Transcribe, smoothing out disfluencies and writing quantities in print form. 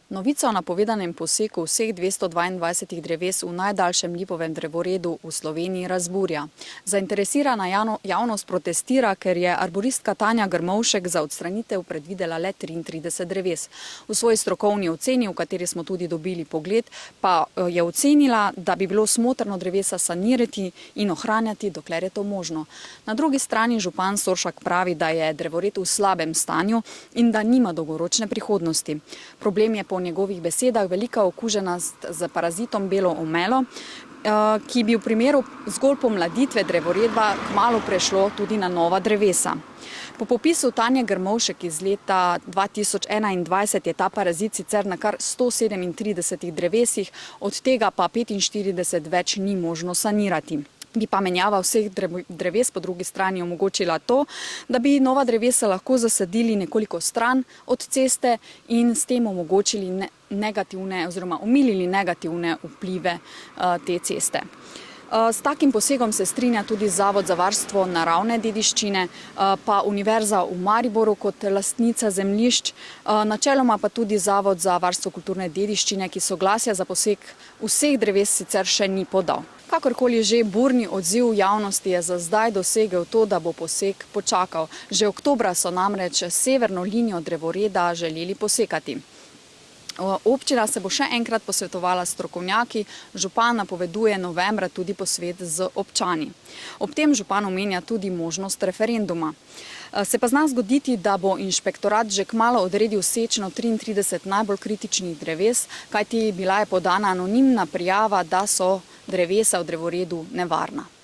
Novica o napovedanem poseku vseh 222 dreves v najdaljšem lipovem drevoredu v Sloveniji razburja. Zainteresirana javnost protestira, ker je arboristka Tanja Grmovšek za odstranitev predvidela le 33 dreves. V svoji strokovni oceni, v kateri smo tudi dobili pogled, pa je ocenila, da bi bilo smotrno drevesa sanirati in ohranjati, dokler je to možno. Na drugi strani župan Soršak pravi, da je drevored v slabem stanju in da nima dolgoročne prihodnosti. Problem je po njegovih besedah velika okuženost z parazitom belo omelo, ki bi v primeru zgolj pomladitve drevoreda kmalu prešlo tudi na nova drevesa. Po popisu Tanje Grmovšek iz leta 2021 je ta parazit sicer na kar 137 drevesih, od tega pa 45 več ni možno sanirati. Bi pa menjava vseh dreves po drugi strani omogočila to, da bi nova drevesa lahko zasadili nekoliko stran od ceste in s tem omogočili negativne oziroma omilili negativne vplive te ceste. S takim posegom se strinja tudi Zavod za varstvo naravne dediščine, pa Univerza v Mariboru kot lastnica zemljišč, načeloma pa tudi Zavod za varstvo kulturne dediščine, ki soglasja za poseg vseh dreves sicer še ni podal. Kakorkoli že, burni odziv javnosti je za zdaj dosegel to, da bo poseg počakal. Že oktobra so namreč severno linijo drevoreda želeli posekati. Občina se bo še enkrat posvetovala s strokovnjaki, župan napoveduje novembra tudi posvet z občani. Ob tem župan omenja tudi možnost referenduma. Se pa zna zgoditi, da bo inšpektorat že kmalu odredil sečno 33 najbolj kritičnih dreves, kajti bila je podana anonimna prijava, da so drevesa v drevoredu nevarna.